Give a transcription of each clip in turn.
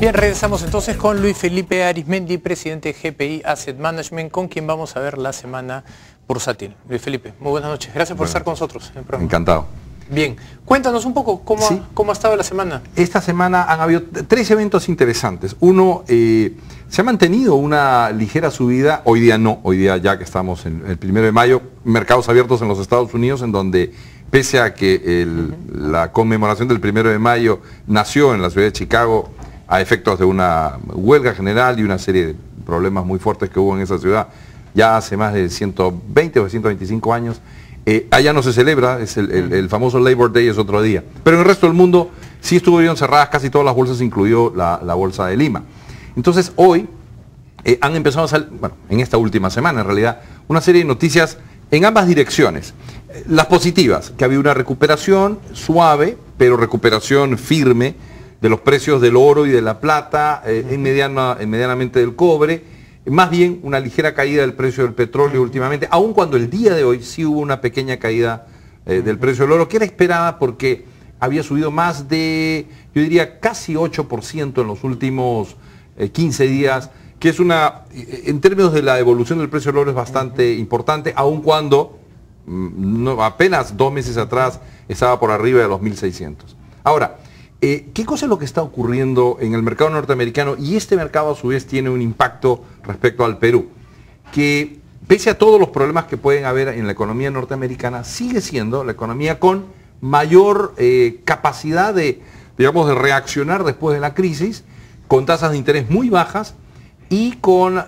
Bien, regresamos entonces con Luis Felipe Arizmendi, presidente de GPI Asset Management, con quien vamos a ver la semana bursátil. Luis Felipe, muy buenas noches. Gracias por estar con nosotros en el programa. Encantado. Bien, cuéntanos un poco cómo ha estado la semana. Esta semana han habido 3 eventos interesantes. Uno, se ha mantenido una ligera subida, hoy día no, hoy día ya que estamos en el 1 de mayo, mercados abiertos en los Estados Unidos, en donde pese a que la conmemoración del 1 de mayo nació en la ciudad de Chicago a efectos de una huelga general y una serie de problemas muy fuertes que hubo en esa ciudad, ya hace más de 120 o 125 años, allá no se celebra, es el famoso Labor Day, es otro día. Pero en el resto del mundo sí estuvieron cerradas casi todas las bolsas, incluido la bolsa de Lima. Entonces hoy han empezado a salir, bueno, en esta última semana en realidad, una serie de noticias en ambas direcciones. Las positivas, que había una recuperación suave, pero recuperación firme de los precios del oro y de la plata, medianamente del cobre, más bien una ligera caída del precio del petróleo últimamente, aun cuando el día de hoy sí hubo una pequeña caída del precio del oro, que era esperada porque había subido más de, yo diría, casi 8% en los últimos 15 días, que es en términos de la evolución del precio del oro es bastante importante, aun cuando apenas 2 meses atrás estaba por arriba de los 1.600. Ahora, ¿qué cosa es lo que está ocurriendo en el mercado norteamericano? Y este mercado a su vez tiene un impacto respecto al Perú, que pese a todos los problemas que pueden haber en la economía norteamericana, sigue siendo la economía con mayor capacidad de reaccionar después de la crisis, con tasas de interés muy bajas y con,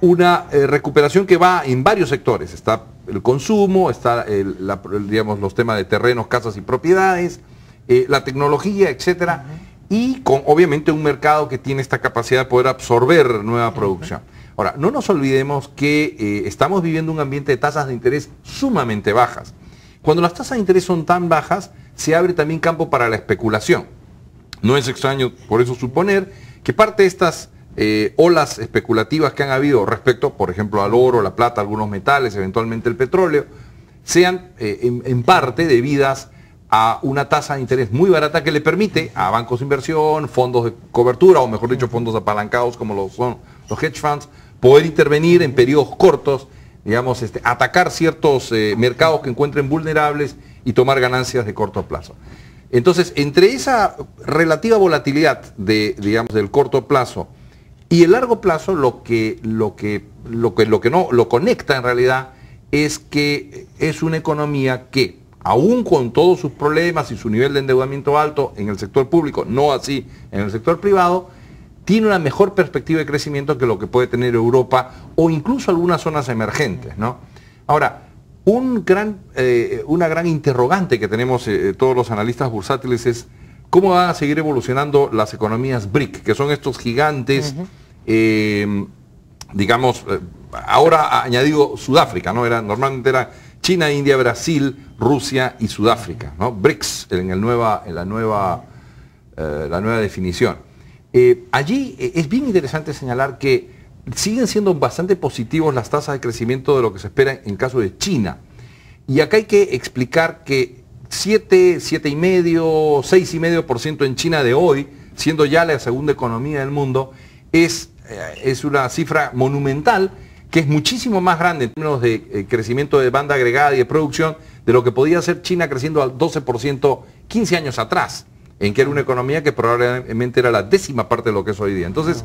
una recuperación que va en varios sectores. Está el consumo, está los temas de terrenos, casas y propiedades, la tecnología, etcétera, y con obviamente un mercado que tiene esta capacidad de poder absorber nueva producción. Ahora, no nos olvidemos que estamos viviendo un ambiente de tasas de interés sumamente bajas. Cuando las tasas de interés son tan bajas, se abre también campo para la especulación. No es extraño por eso suponer que parte de estas olas especulativas que han habido respecto, por ejemplo, al oro, la plata, algunos metales, eventualmente el petróleo, sean en parte debidas a una tasa de interés muy barata que le permite a bancos de inversión, fondos de cobertura, o mejor dicho, fondos apalancados como lo son los hedge funds, poder intervenir en periodos cortos, atacar ciertos mercados que encuentren vulnerables y tomar ganancias de corto plazo. Entonces, entre esa relativa volatilidad del corto plazo y el largo plazo, lo que no lo conecta en realidad es que es una economía que, aún con todos sus problemas y su nivel de endeudamiento alto en el sector público, no así en el sector privado, tiene una mejor perspectiva de crecimiento que lo que puede tener Europa o incluso algunas zonas emergentes, ¿no? Ahora, una gran interrogante que tenemos todos los analistas bursátiles es cómo van a seguir evolucionando las economías BRIC, que son estos gigantes, ahora añadido Sudáfrica, ¿no? Normalmente era China, India, Brasil, Rusia y Sudáfrica, ¿no? BRICS en la nueva definición. Allí es bien interesante señalar que siguen siendo bastante positivos las tasas de crecimiento de lo que se espera en caso de China. Y acá hay que explicar que 7,5%, 6,5% en China de hoy, siendo ya la segunda economía del mundo, es una cifra monumental, que es muchísimo más grande en términos de crecimiento de banda agregada y de producción de lo que podía ser China creciendo al 12% 15 años atrás, en que era una economía que probablemente era la 10ª parte de lo que es hoy día. Entonces,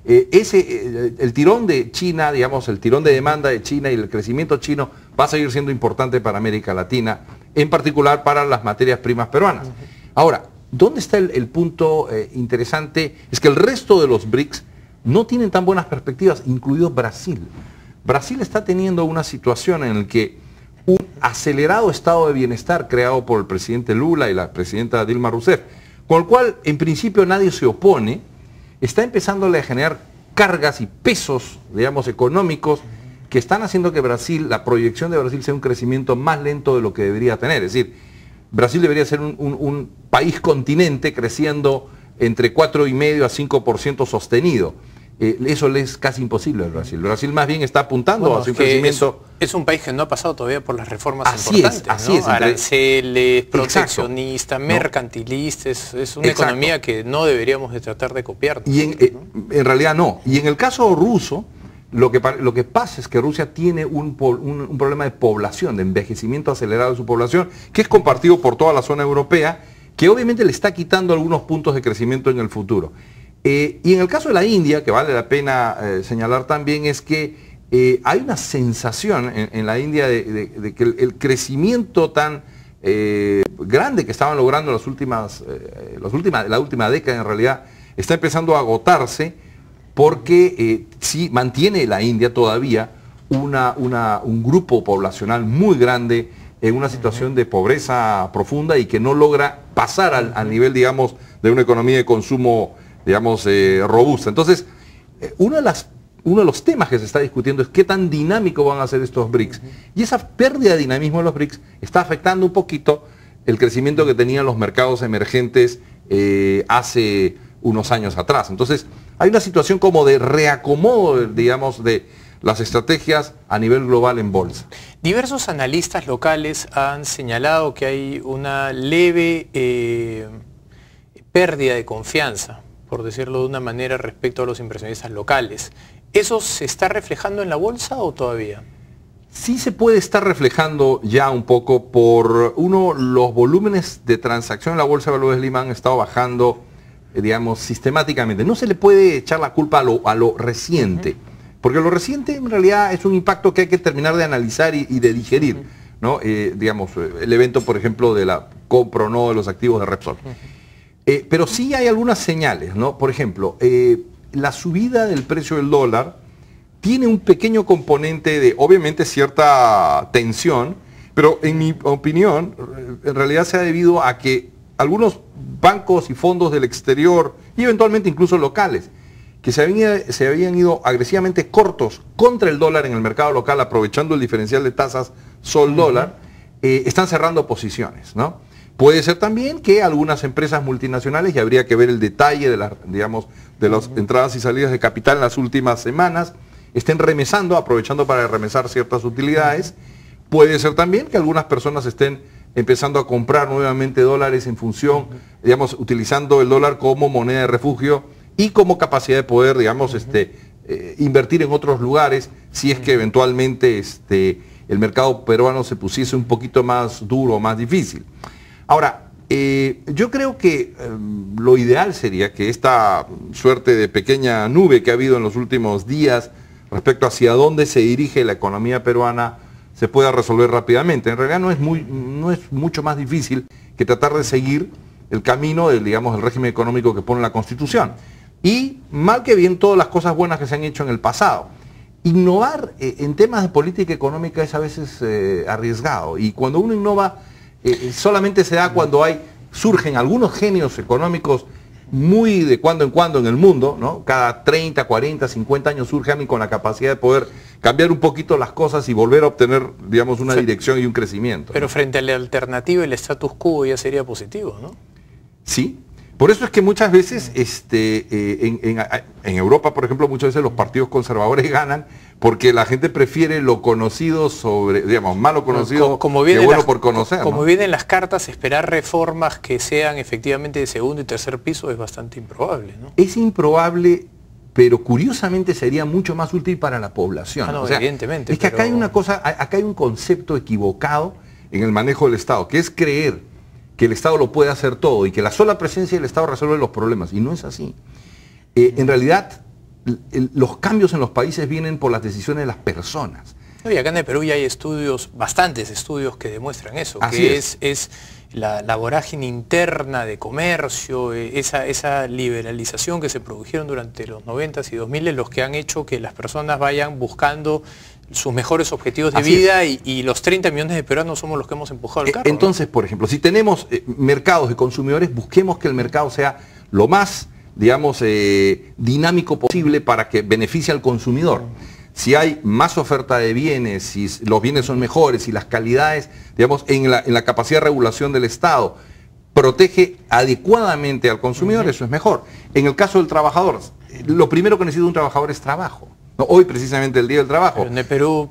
el tirón de China, el tirón de demanda de China y el crecimiento chino va a seguir siendo importante para América Latina, en particular para las materias primas peruanas. Ahora, ¿dónde está el punto interesante? Es que el resto de los BRICS no tienen tan buenas perspectivas, incluido Brasil. Brasil está teniendo una situación en la que un acelerado estado de bienestar creado por el presidente Lula y la presidenta Dilma Rousseff, con el cual en principio nadie se opone, está empezándole a generar cargas y pesos, económicos, que están haciendo que la proyección de Brasil sea un crecimiento más lento de lo que debería tener. Es decir, Brasil debería ser un país continente creciendo entre 4,5 a 5% sostenido. eso le es casi imposible al Brasil. Brasil más bien está apuntando a su crecimiento. Es un país que no ha pasado todavía por las reformas importantes, así es, aranceles, proteccionista, mercantilista, es una economía que no deberíamos de tratar de copiar. Y en realidad no. Y en el caso ruso, lo que pasa es que Rusia tiene un problema de población, de envejecimiento acelerado de su población, que es compartido por toda la zona europea, que obviamente le está quitando algunos puntos de crecimiento en el futuro. Y en el caso de la India, que vale la pena señalar también, es que hay una sensación en la India de que el crecimiento tan grande que estaban logrando la última década en realidad está empezando a agotarse, porque sí mantiene la India todavía un grupo poblacional muy grande en una situación de pobreza profunda y que no logra pasar al nivel, digamos, de una economía de consumo, digamos, robusta. Entonces, uno de los temas que se está discutiendo es qué tan dinámico van a ser estos BRICS. Y esa pérdida de dinamismo de los BRICS está afectando un poquito el crecimiento que tenían los mercados emergentes hace unos años atrás. Entonces, hay una situación como de reacomodo, digamos, de las estrategias a nivel global en bolsa. Diversos analistas locales han señalado que hay una leve pérdida de confianza, por decirlo de una manera, respecto a los inversionistas locales. ¿Eso se está reflejando en la bolsa o todavía? Sí se puede estar reflejando ya un poco por, los volúmenes de transacción en la Bolsa de Valores de Lima han estado bajando, digamos, sistemáticamente. No se le puede echar la culpa a lo reciente, porque lo reciente en realidad es un impacto que hay que terminar de analizar y de digerir, ¿no? Digamos, el evento, por ejemplo, de la compra o no de los activos de Repsol. Pero sí hay algunas señales, ¿no? Por ejemplo, la subida del precio del dólar tiene un pequeño componente de, obviamente, cierta tensión, pero en mi opinión, en realidad se ha debido a que algunos bancos y fondos del exterior, y eventualmente incluso locales, que se habían ido agresivamente cortos contra el dólar en el mercado local, aprovechando el diferencial de tasas sol-dólar, están cerrando posiciones, ¿no? Puede ser también que algunas empresas multinacionales, y habría que ver el detalle de las entradas y salidas de capital en las últimas semanas, estén remesando, aprovechando para remesar ciertas utilidades. Puede ser también que algunas personas estén empezando a comprar nuevamente dólares en función, digamos, utilizando el dólar como moneda de refugio y como capacidad de poder, digamos, invertir en otros lugares si es que eventualmente el mercado peruano se pusiese un poquito más duro, más difícil. Ahora, yo creo que lo ideal sería que esta suerte de pequeña nube que ha habido en los últimos días respecto hacia dónde se dirige la economía peruana se pueda resolver rápidamente. En realidad no es mucho más difícil que tratar de seguir el camino del régimen económico que pone la Constitución. Y mal que bien todas las cosas buenas que se han hecho en el pasado. Innovar en temas de política económica es a veces arriesgado, y cuando uno innova solamente se da cuando surgen algunos genios económicos muy de cuando en cuando en el mundo, ¿no? Cada 30, 40, 50 años surge alguien con la capacidad de poder cambiar un poquito las cosas y volver a obtener, digamos, una dirección y un crecimiento. Pero ¿no? Frente a la alternativa, el status quo ya sería positivo, ¿no? Sí. Por eso es que muchas veces en Europa, por ejemplo, muchas veces los partidos conservadores ganan porque la gente prefiere lo conocido sobre, digamos, malo conocido que bueno por conocer. Como ¿no? vienen las cartas, esperar reformas que sean efectivamente de segundo y tercer piso es bastante improbable, ¿no? Es improbable, pero curiosamente sería mucho más útil para la población. No, evidentemente. Es que acá hay una cosa, acá hay un concepto equivocado en el manejo del Estado, que es creer que el Estado lo puede hacer todo y que la sola presencia del Estado resuelve los problemas. Y no es así. En realidad, los cambios en los países vienen por las decisiones de las personas. Y acá en el Perú ya hay estudios, bastantes estudios que demuestran eso, Así que es. es la vorágine interna de comercio, esa liberalización que se produjeron durante los 90s y 2000s, los que han hecho que las personas vayan buscando sus mejores objetivos de vida y los 30 millones de peruanos somos los que hemos empujado el carro. Entonces, ¿no? Por ejemplo, si tenemos mercados de consumidores, busquemos que el mercado sea lo más, digamos, dinámico posible para que beneficie al consumidor. Si hay más oferta de bienes, si los bienes son mejores, si las calidades, digamos, en la capacidad de regulación del Estado protege adecuadamente al consumidor, eso es mejor. En el caso del trabajador, lo primero que necesita un trabajador es trabajo. ¿No? Hoy precisamente el Día del Trabajo. Pero en el Perú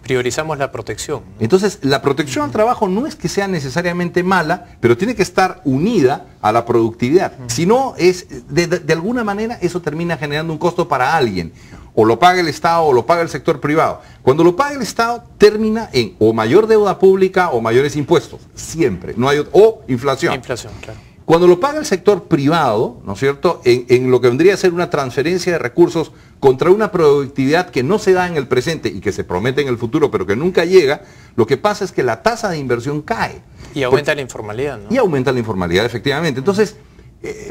priorizamos la protección, ¿no? Entonces, la protección al trabajo no es que sea necesariamente mala, pero tiene que estar unida a la productividad. Si no, de alguna manera eso termina generando un costo para alguien. O lo paga el Estado o lo paga el sector privado. Cuando lo paga el Estado, termina en o mayor deuda pública o mayores impuestos. Siempre. No hay o inflación. Inflación, claro. Cuando lo paga el sector privado, ¿no es cierto?, en lo que vendría a ser una transferencia de recursos contra una productividad que no se da en el presente y que se promete en el futuro, pero que nunca llega, lo que pasa es que la tasa de inversión cae. Y aumenta la informalidad, ¿no? Y aumenta la informalidad, efectivamente. Entonces,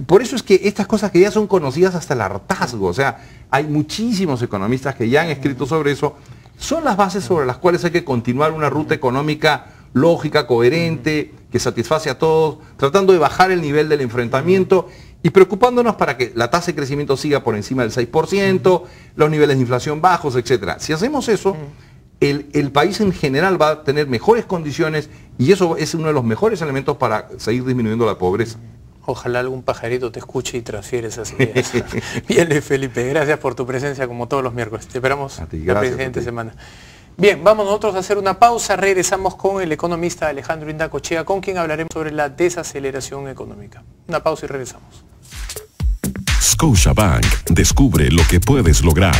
por eso es que estas cosas que ya son conocidas hasta el hartazgo, o sea, hay muchísimos economistas que ya han escrito sobre eso, son las bases sobre las cuales hay que continuar una ruta económica lógica, coherente, que satisface a todos, tratando de bajar el nivel del enfrentamiento y preocupándonos para que la tasa de crecimiento siga por encima del 6%, los niveles de inflación bajos, etc. Si hacemos eso, el país en general va a tener mejores condiciones y eso es uno de los mejores elementos para seguir disminuyendo la pobreza. Ojalá algún pajarito te escuche y transfiere esas ideas. Bien, Luis Felipe, gracias por tu presencia como todos los miércoles. Te esperamos la siguiente semana. Bien, vamos nosotros a hacer una pausa, regresamos con el economista Alejandro Indacochea, con quien hablaremos sobre la desaceleración económica. Una pausa y regresamos. Scotiabank, descubre lo que puedes lograr.